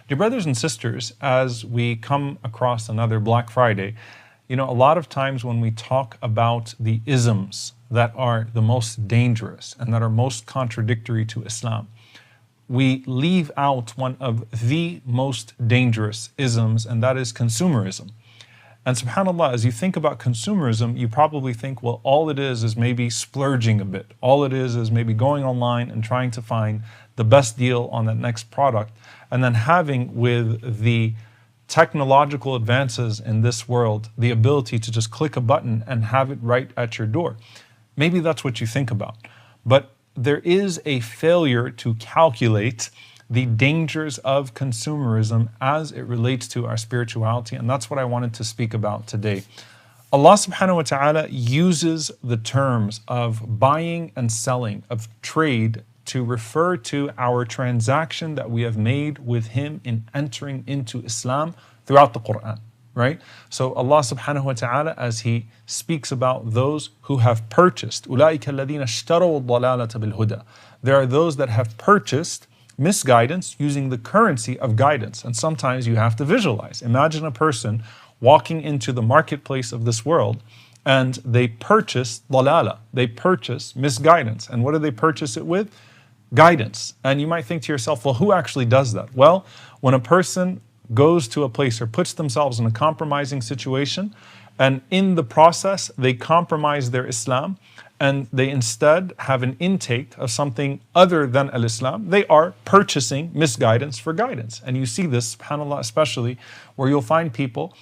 Dear brothers and sisters, as we come across another Black Friday, a lot of times when we talk about the isms that are the most dangerous and that are most contradictory to Islam, we leave out one of the most dangerous isms, and that is consumerism. And subhanAllah, as you think about consumerism, you probably think, well, all it is maybe splurging a bit. All it is maybe going online and trying to find the best deal on that next product, and then having, with the technological advances in this world, the ability to just click a button and have it right at your door. Maybe that's what you think about. But there is a failure to calculate the dangers of consumerism as it relates to our spirituality, and that's what I wanted to speak about today. Allah subhanahu wa ta'ala uses the terms of buying and selling, of trade, to refer to our transaction that we have made with Him in entering into Islam throughout the Qur'an, right? So Allah subhanahu wa ta'ala, as He speaks about those who have purchased, أُولَٰئِكَ الَّذِينَ اشْتَرَوُا الضَّلَالَةَ بِالْهُدَى. There are those that have purchased misguidance using the currency of guidance. And sometimes you have to visualize. Imagine a person walking into the marketplace of this world and they purchase dalala, they purchase misguidance. And what do they purchase it with? Guidance. And you might think to yourself, well, who actually does that? Well, when a person goes to a place or puts themselves in a compromising situation, and in the process they compromise their Islam, and they instead have an intake of something other than al-Islam, they are purchasing misguidance for guidance. And you see this, subhanAllah, especially where you'll find people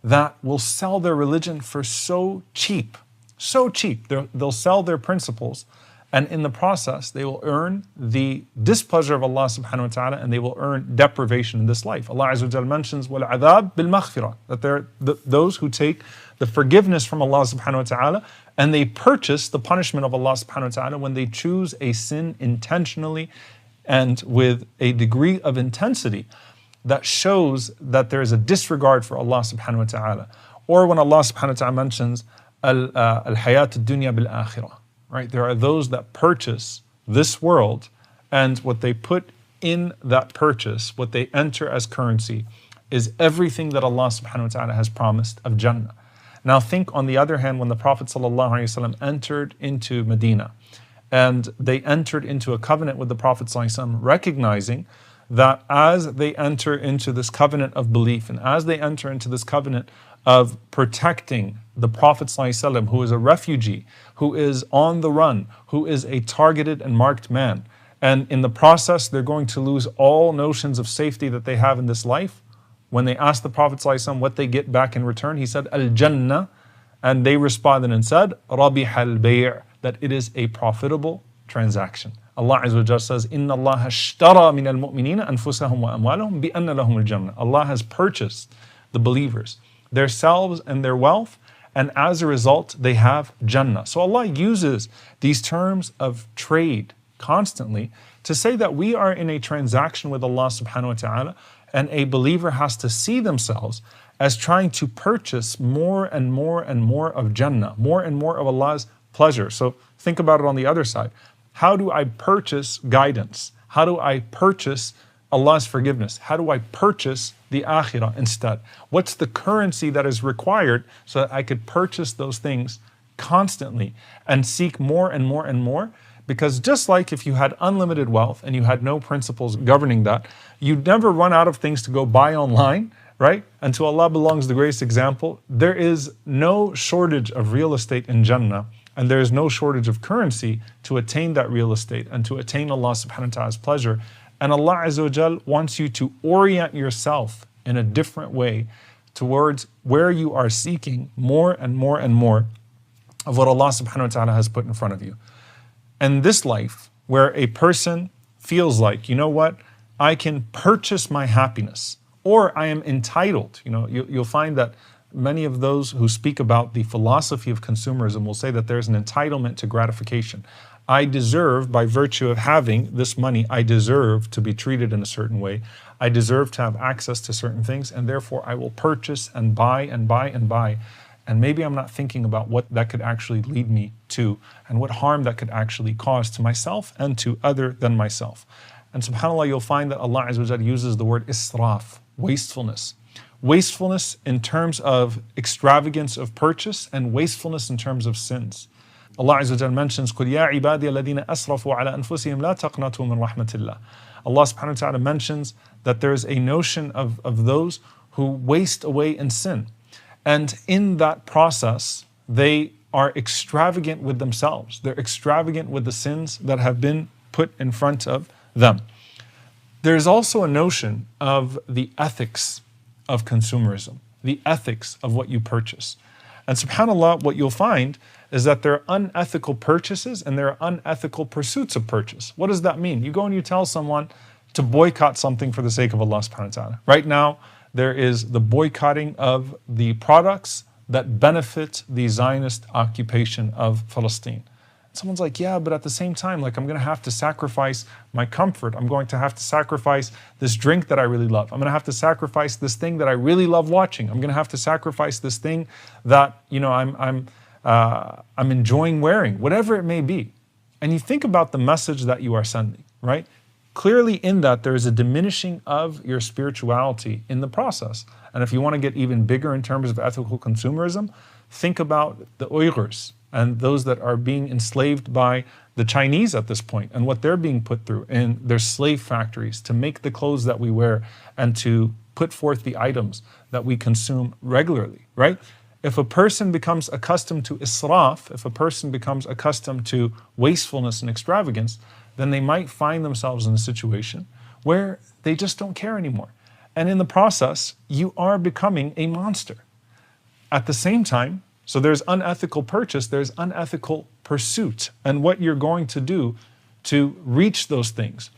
that will sell their religion for so cheap. They'll sell their principles, and in the process they will earn the displeasure of Allah subhanahu wa ta'ala, and they will earn deprivation in this life. Allah Azza wa Jal mentions وَالْعَذَابِ بِالْمَغْفِرَةِ, that they're those who take the forgiveness from Allah subhanahu wa ta'ala and they purchase the punishment of Allah subhanahu wa ta'ala when they choose a sin intentionally and with a degree of intensity that shows that there is a disregard for Allah subhanahu wa ta'ala. Or when Allah subhanahu wa ta'ala mentions al-hayat dunya bil-akhirah, right? There are those that purchase this world, and what they put in that purchase, what they enter as currency, is everything that Allah subhanahu wa ta'ala has promised of Jannah. Now think, on the other hand, when the Prophet ﷺ entered into Medina, and they entered into a covenant with the Prophet ﷺ, recognizing that as they enter into this covenant of belief, and as they enter into this covenant of protecting the Prophet ﷺ, who is a refugee, who is on the run, who is a targeted and marked man, and in the process they're going to lose all notions of safety that they have in this life. When they asked the Prophet ﷺ what they get back in return, he said, Al-Jannah, and they responded and said, Rabih al-Bay', that it is a profitable transaction. Allah Azza wa Jalla says, Inna Allah ashtara min al-mu'minina anfusahum wa amwalahum bi anna lahum al-Jannah. Allah has purchased the believers, their selves and their wealth, and as a result, they have Jannah. So Allah uses these terms of trade constantly to say that we are in a transaction with Allah subhanahu wa ta'ala, and a believer has to see themselves as trying to purchase more and more and more of Jannah, more and more of Allah's pleasure. So think about it on the other side. How do I purchase guidance? How do I purchase Allah's forgiveness? How do I purchase the Akhirah instead? What's the currency that is required so that I could purchase those things constantly and seek more and more and more? Because just like if you had unlimited wealth and you had no principles governing that, you'd never run out of things to go buy online, right? And to Allah belongs the greatest example. There is no shortage of real estate in Jannah, and there is no shortage of currency to attain that real estate and to attain Allah subhanahu wa ta'ala's pleasure. And Allah Azza wa Jal wants you to orient yourself in a different way towards where you are seeking more and more and more of what Allah subhanahu wa ta'ala has put in front of you. And this life, where a person feels like, you know what, I can purchase my happiness, or I am entitled. You'll find that many of those who speak about the philosophy of consumerism will say that there's an entitlement to gratification. I deserve, by virtue of having this money, I deserve to be treated in a certain way. I deserve to have access to certain things, and therefore I will purchase and buy and buy and buy. And maybe I'm not thinking about what that could actually lead me to, and what harm that could actually cause to myself and to other than myself. And subhanAllah, you'll find that Allah Azza wa Jalla uses the word israf, wastefulness. Wastefulness in terms of extravagance of purchase and wastefulness in terms of sins. Allah Azza wa Jalla mentions, قُلْ يَا عِبَادِيَ الَّذِينَ أَسْرَفُوا عَلَى أَنفُسِهِمْ لَا تَقْنَطُوا مِنْ رَحْمَةِ اللَّهِ. Allah subhanahu wa ta'ala mentions that there is a notion of those who waste away in sin. And in that process, they are extravagant with themselves. They're extravagant with the sins that have been put in front of them. There's also a notion of the ethics of consumerism, the ethics of what you purchase. And subhanAllah, what you'll find is that there are unethical purchases and there are unethical pursuits of purchase. What does that mean? You go and you tell someone to boycott something for the sake of Allah subhanahu wa ta'ala. Right now, there is the boycotting of the products that benefit the Zionist occupation of Palestine. Someone's like, yeah, but at the same time, like I'm going to have to sacrifice my comfort. I'm going to have to sacrifice this drink that I really love. I'm going to have to sacrifice this thing that I really love watching. I'm going to have to sacrifice this thing that, you know, I'm enjoying wearing, whatever it may be. And you think about the message that you are sending, right? Clearly in that there is a diminishing of your spirituality in the process. And if you want to get even bigger in terms of ethical consumerism, think about the Uyghurs and those that are being enslaved by the Chinese at this point and what they're being put through in their slave factories to make the clothes that we wear and to put forth the items that we consume regularly, right? If a person becomes accustomed to israf, if a person becomes accustomed to wastefulness and extravagance, then they might find themselves in a situation where they just don't care anymore. And in the process, you are becoming a monster. At the same time, so there's unethical purchase, there's unethical pursuit, and what you're going to do to reach those things.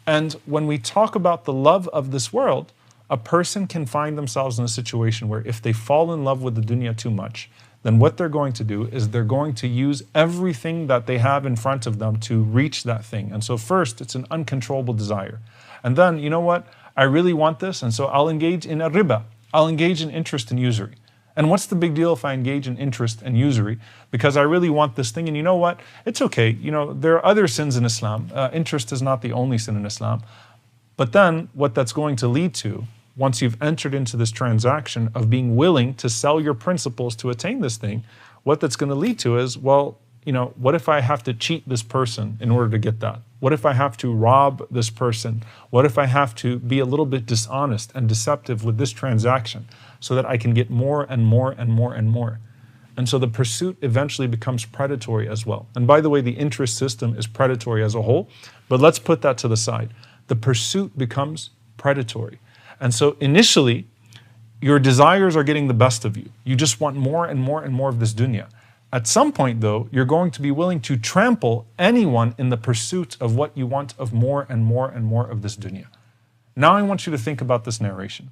And when we talk about the love of this world, a person can find themselves in a situation where if they fall in love with the dunya too much, then what they're going to do is they're going to use everything that they have in front of them to reach that thing. And so first, it's an uncontrollable desire. And then, you know what? I really want this, and so I'll engage in a riba. I'll engage in interest and usury. And what's the big deal if I engage in interest and usury? Because I really want this thing, and you know what? It's okay. You know, there are other sins in Islam. Interest is not the only sin in Islam. But then what that's going to lead to, once you've entered into this transaction of being willing to sell your principles to attain this thing, what that's going to lead to is, well, you know, what if I have to cheat this person in order to get that? What if I have to rob this person? What if I have to be a little bit dishonest and deceptive with this transaction so that I can get more and more and more and more? And so the pursuit eventually becomes predatory as well. And by the way, the interest system is predatory as a whole, but let's put that to the side. The pursuit becomes predatory. And so initially, your desires are getting the best of you. You just want more and more and more of this dunya. At some point, though, you're going to be willing to trample anyone in the pursuit of what you want of more and more and more of this dunya. Now I want you to think about this narration.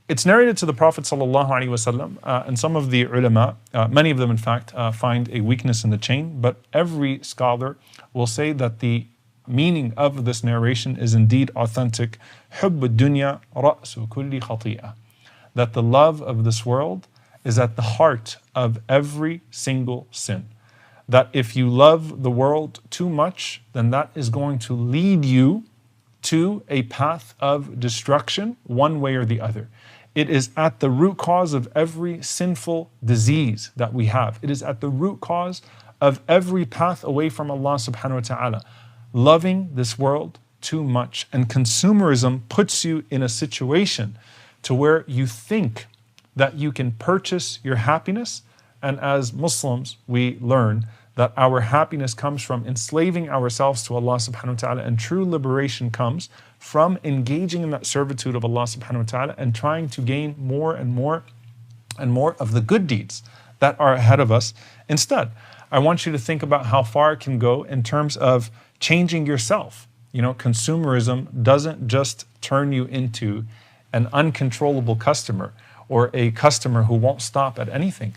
It's narrated to the Prophet ﷺ, and some of the ulama, many of them in fact, find a weakness in the chain, but every scholar will say that the meaning of this narration is indeed authentic. حُبُّ الدُّنْيَا رَأْسُ كُلِّ خَطِيئَةٍ. That the love of this world is at the heart of every single sin. That if you love the world too much, then that is going to lead you to a path of destruction one way or the other. It is at the root cause of every sinful disease that we have. It is at the root cause of every path away from Allah subhanahu wa ta'ala. Loving this world too much. And consumerism puts you in a situation to where you think that you can purchase your happiness. And as Muslims, we learn that our happiness comes from enslaving ourselves to Allah subhanahu wa ta'ala, and true liberation comes from engaging in that servitude of Allah subhanahu wa ta'ala and trying to gain more and more and more of the good deeds that are ahead of us. Instead, I want you to think about how far it can go in terms of changing yourself. You know, consumerism doesn't just turn you into an uncontrollable customer or a customer who won't stop at anything.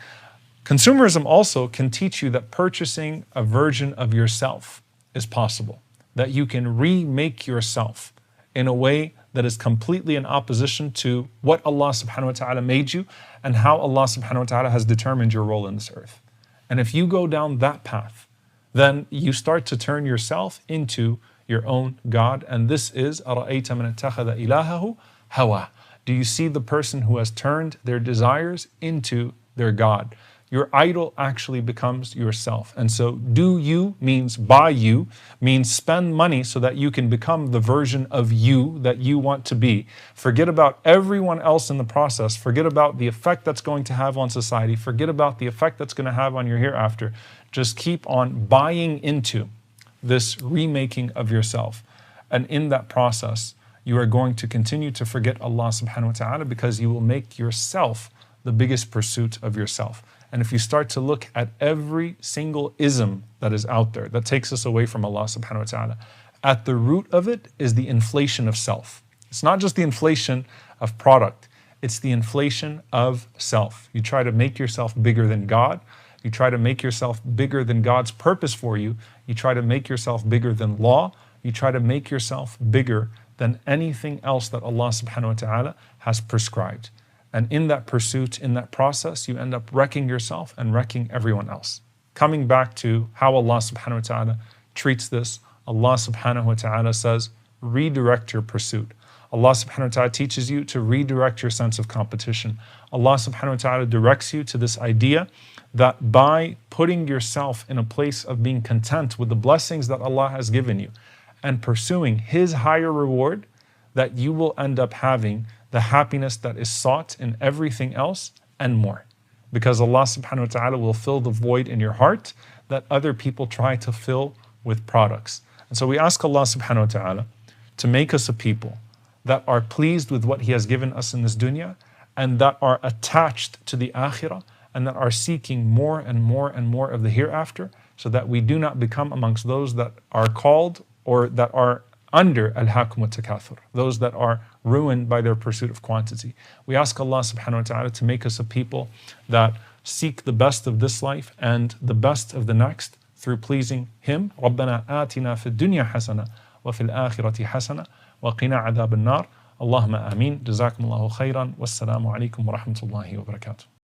Consumerism also can teach you that purchasing a version of yourself is possible, that you can remake yourself in a way that is completely in opposition to what Allah subhanahu wa ta'ala made you and how Allah subhanahu wa ta'ala has determined your role in this earth. And if you go down that path, then you start to turn yourself into your own God. And this is أَرَأَيْتَ مَنِ اتَّخَذَ إِلَهَهُ هَوَى. Do you see the person who has turned their desires into their God? Your idol actually becomes yourself. And so do you means buy you, means spend money so that you can become the version of you that you want to be. Forget about everyone else in the process. Forget about the effect that's going to have on society. Forget about the effect that's going to have on your hereafter. Just keep on buying into this remaking of yourself. And in that process, you are going to continue to forget Allah subhanahu wa ta'ala, because you will make yourself the biggest pursuit of yourself. And if you start to look at every single ism that is out there that takes us away from Allah subhanahu wa ta'ala, at the root of it is the inflation of self. It's not just the inflation of product, it's the inflation of self. You try to make yourself bigger than God. You try to make yourself bigger than God's purpose for you. You try to make yourself bigger than law. You try to make yourself bigger than anything else that Allah subhanahu wa ta'ala has prescribed. And in that pursuit, in that process, you end up wrecking yourself and wrecking everyone else. Coming back to how Allah subhanahu wa ta'ala treats this, Allah subhanahu wa ta'ala says, redirect your pursuit. Allah subhanahu wa ta'ala teaches you to redirect your sense of competition. Allah subhanahu wa ta'ala directs you to this idea that by putting yourself in a place of being content with the blessings that Allah has given you and pursuing His higher reward, that you will end up having the happiness that is sought in everything else and more. Because Allah subhanahu wa ta'ala will fill the void in your heart that other people try to fill with products. And so we ask Allah subhanahu wa ta'ala to make us a people that are pleased with what He has given us in this dunya, and that are attached to the Akhirah, and that are seeking more and more and more of the hereafter, so that we do not become amongst those that are called or that are under al-hakum wa-takathur, those that are ruined by their pursuit of quantity. We ask Allah subhanahu wa ta'ala to make us a people that seek the best of this life and the best of the next through pleasing Him. رَبَّنَا آتِنَا فِي الدُّنْيَا حَسَنَةً وَفِي الْآخِرَةِ حَسَنَةً وَقِنَا عَذَابَ النَّارِ. اللهم آمين. جزاكم الله خيرا. والسلام عليكم ورحمة الله وبركاته.